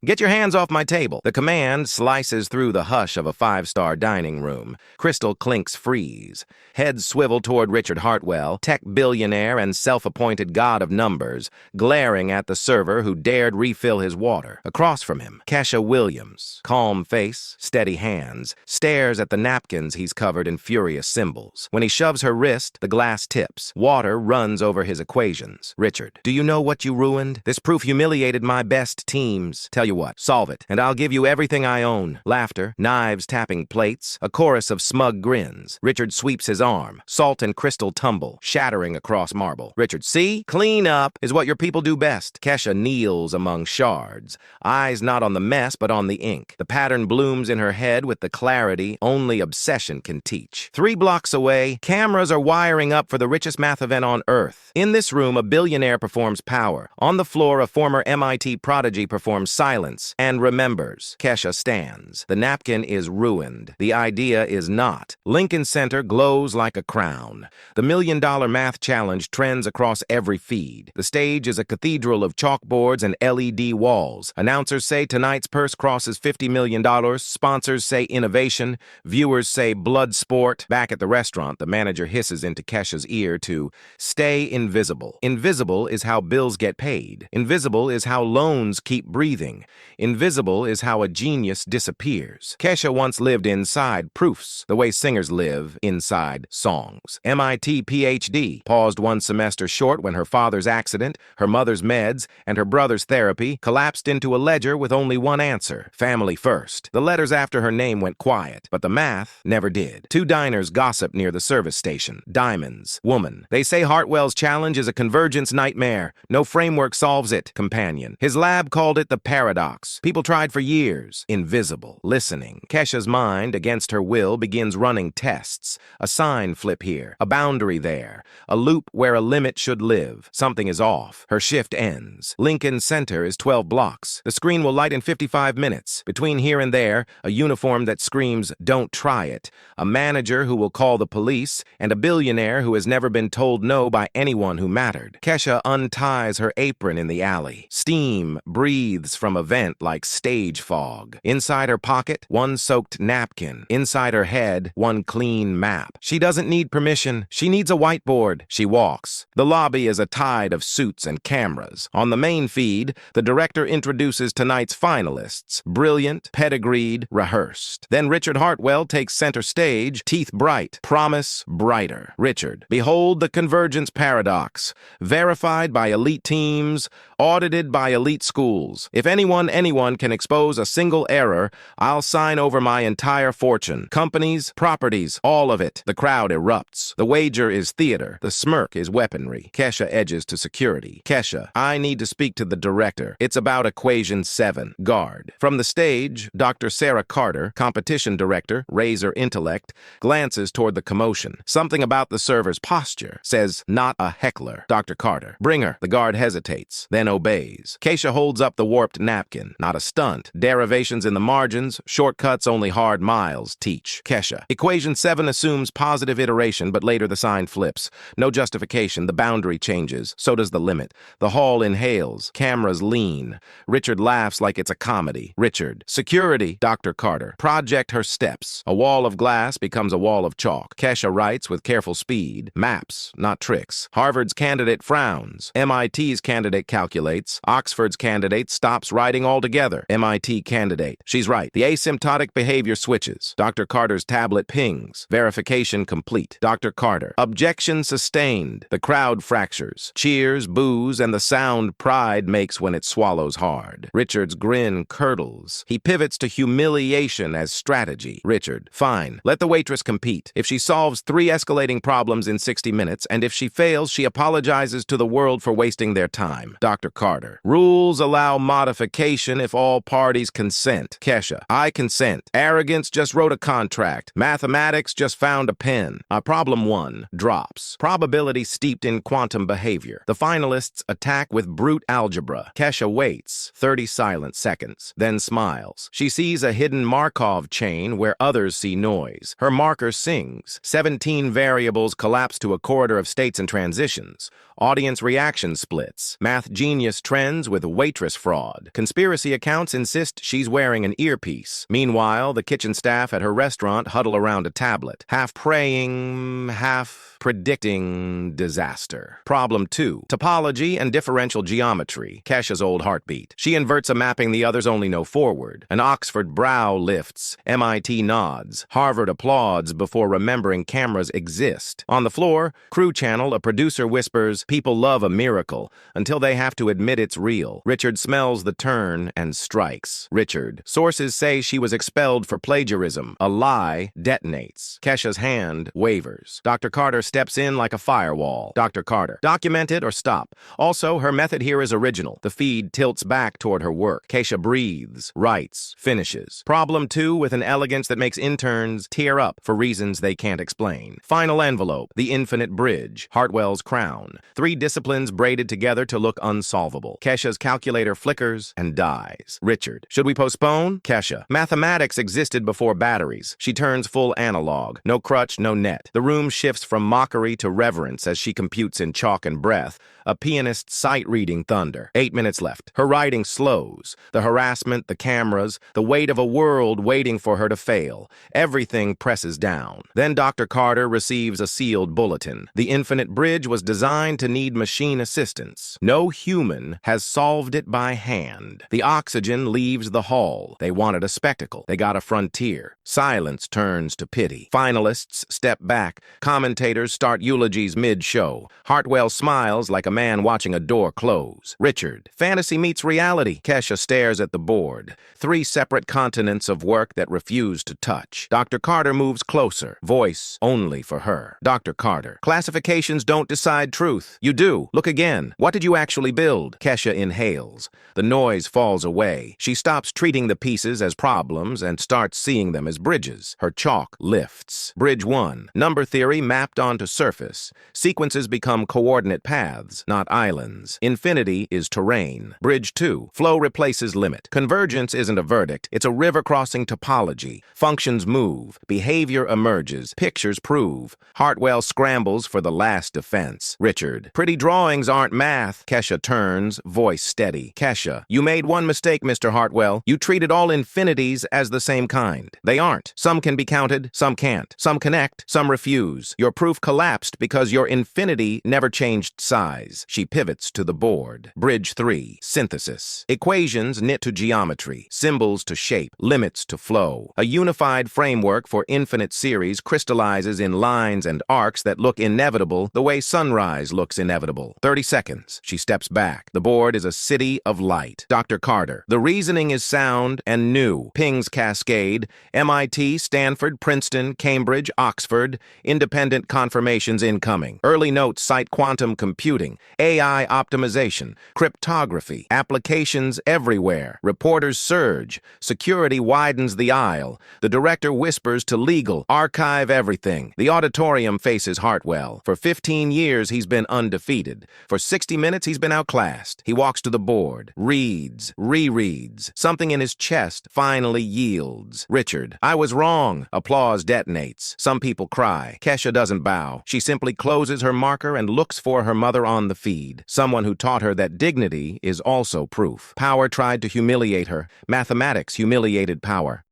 Get your hands off my table. The command slices through the hush of a five-star dining room. Crystal clinks freeze. Heads swivel toward Richard Hartwell, tech billionaire and self-appointed god of numbers, glaring at the server who dared refill his water. Across from him, Kesha Williams, calm face, steady hands, stares at the napkins he's covered in furious symbols. When he shoves her wrist, the glass tips. Water runs over his equations. Richard, do you know what you ruined? This proof humiliated my best teams. Tell you what, solve it, and I'll give you everything I own. Laughter, knives tapping plates, a chorus of smug grins. Richard sweeps his arm. Salt and crystal tumble, shattering across marble. Richard, see? Clean up is what your people do best. Kesha kneels among shards, eyes not on the mess but on the ink. The pattern blooms in her head with the clarity only obsession can teach. 3 blocks away, cameras are wiring up for the richest math event on Earth. In this room, a billionaire performs power. On the floor, a former MIT prodigy performs silence and remembers. Kesha stands. The napkin is ruined. The idea is not. Lincoln Center glows like a crown. The $1 Million Math Challenge trends across every feed. The stage is a cathedral of chalkboards and LED walls. Announcers say tonight's purse crosses $50 million. Sponsors say innovation. Viewers say blood sport. Back at the restaurant, the manager hisses into Kesha's ear to stay invisible. Invisible is how bills get paid. Invisible is how loans keep breathing. Invisible is how a genius disappears. Kesha once lived inside proofs, the way singers live inside songs. MIT PhD, paused 1 semester short when her father's accident, her mother's meds, and her brother's therapy collapsed into a ledger with only one answer: family first. The letters after her name went quiet, but the math never did. 2 diners gossip near the service station. Diamonds. Woman. They say Hartwell's challenge is a convergence nightmare. No framework solves it. Companion. His lab called it the paradox. People tried for years. Invisible. Listening. Kesha's mind, against her will, begins running tests. A sign flip here. A boundary there. A loop where a limit should live. Something is off. Her shift ends. Lincoln Center is 12 blocks. The screen will light in 55 minutes. Between here and there, a uniform that screams, "Don't try it." A manager who will call the police, and a billionaire who has never been told no by anyone who mattered. Kesha unties her apron in the alley. Steam breathes from a vent like stage fog. Inside her pocket, 1 soaked napkin. Inside her head, 1 clean map. She doesn't need permission. She needs a whiteboard. She walks. The lobby is a tide of suits and cameras. On the main feed, the director introduces tonight's finalists. Brilliant, pedigreed, rehearsed. Then Richard Hartwell takes center stage, teeth bright, promise brighter. Richard, behold the convergence paradox. Verified by elite teams, audited by elite schools. If anyone can expose a single error, I'll sign over my entire fortune. Companies, properties, all of it. The crowd erupts. The wager is theater. The smirk is weaponry. Kesha edges to security. Kesha, I need to speak to the director. It's about equation 7. Guard. From the stage, Dr. Sarah Carter, competition director, razor intellect, glances toward the commotion. Something about the server's posture says, not a heckler. Dr. Carter, bring her. The guard hesitates, then obeys. Kesha holds up the warped napkin. Not a stunt. Derivations in the margins, shortcuts only hard miles teach. Kesha. Equation 7 assumes positive iteration, but later the sign flips. No justification. The boundary changes. So does the limit. The hall inhales. Cameras lean. Richard laughs like it's a comedy. Richard. Security. Dr. Carter. Project her steps. A wall of glass becomes a wall of chalk. Kesha writes with careful speed. Maps, not tricks. Harvard's candidate frowns. MIT's candidate calculates. Oxford's candidate stops writing altogether. MIT candidate. She's right. The asymptotic behavior switches. Dr. Carter's tablet pings. Verification complete. Dr. Carter. Objection sustained. The crowd fractures. Cheers, boos, and the sound pride makes when it swallows hard. Richard's grin curdles. He pivots to humiliation as strategy. Richard. Fine. Let the waitress compete. If she solves 3 escalating problems in 60 minutes, and if she fails, she apologizes to the world for wasting their time. Dr. Carter. Rules allow modification if all parties consent. Kesha. I consent. Arrogance just wrote a contract. Mathematics just found a pen. Problem 1 drops. Probability steeped in quantum behavior. The finalists attack with brute algebra. Kesha waits 30 silent seconds, then smiles. She sees a hidden Markov chain where others see noise. Her marker sings. 17 variables collapse to a corridor of states and transitions. Audience reaction splits. Math genius trends with waitress fraud. Conspiracy Conspiracy accounts insist she's wearing an earpiece. Meanwhile, the kitchen staff at her restaurant huddle around a tablet, half praying, half predicting disaster. Problem 2. Topology and differential geometry. Kesha's old heartbeat. She inverts a mapping the others only know forward. An Oxford brow lifts. MIT nods. Harvard applauds before remembering cameras exist. On the floor, crew channel, a producer whispers, "People love a miracle," until they have to admit it's real. Richard smells the turn and strikes. Richard. Sources say she was expelled for plagiarism. A lie detonates. Kesha's hand wavers. Dr. Carter steps in like a firewall. Dr. Carter. Document it or stop. Also, her method here is original. The feed tilts back toward her work. Kesha breathes, writes, finishes. Problem 2 with an elegance that makes interns tear up for reasons they can't explain. Final envelope. The infinite bridge. Hartwell's crown. 3 disciplines braided together to look unsolvable. Kesha's calculator flickers and dies. Richard. Should we postpone? Kesha. Mathematics existed before batteries. She turns full analog. No crutch, no net. The room shifts from mockery to reverence as she computes in chalk and breath, a pianist's sight-reading thunder. 8 minutes left. Her writing slows. The harassment, the cameras, the weight of a world waiting for her to fail. Everything presses down. Then Dr. Carter receives a sealed bulletin. The infinite bridge was designed to need machine assistance. No human has solved it by hand. The oxygen leaves the hall. They wanted a spectacle. They got a frontier. Silence turns to pity. Finalists step back. Commentators start eulogies mid-show. Hartwell smiles like a man watching a door close. Richard. Fantasy meets reality. Kesha stares at the board. 3 separate continents of work that refuse to touch. Dr. Carter moves closer. Voice only for her. Dr. Carter. Classifications don't decide truth. You do. Look again. What did you actually build? Kesha inhales. The noise falls away. She stops treating the pieces as problems and starts seeing them as bridges. Her chalk lifts. Bridge 1. Number theory mapped onto surface. Sequences become coordinate paths, not islands. Infinity is terrain. Bridge 2. Flow replaces limit. Convergence isn't a verdict. It's a river-crossing topology. Functions move. Behavior emerges. Pictures prove. Hartwell scrambles for the last defense. Richard. Pretty drawings aren't math. Kesha turns, voice steady. Kesha. You made one mistake, Mr. Hartwell. You treated all infinities as the same kind. They aren't. Some can be counted, some can't. Some connect, some refuse. Your proof collapsed because your infinity never changed size. She pivots to the board. Bridge 3. Synthesis. Equations knit to geometry. Symbols to shape. Limits to flow. A unified framework for infinite series crystallizes in lines and arcs that look inevitable the way sunrise looks inevitable. 30 seconds. She steps back. The board is a city of light. Dr. Carter. The reasoning is sound and new. Pings cascade. MIT, Stanford, Princeton, Cambridge, Oxford. Independent confirmations incoming. Early notes cite quantum computing, AI optimization, cryptography, applications everywhere. Reporters surge. Security widens the aisle. The director whispers to legal, archive everything. The auditorium faces Hartwell. For 15 years, he's been undefeated. For 60 minutes, he's been outclassed. He walks to the board, reads, rereads. Something in his chest finally yields. Richard. I was wrong. Applause detonates. Some people cry. Kesha doesn't bow. She simply closes her marker and looks for her mother on the feed. Someone who taught her that dignity is also proof. Power tried to humiliate her. Mathematics humiliated power.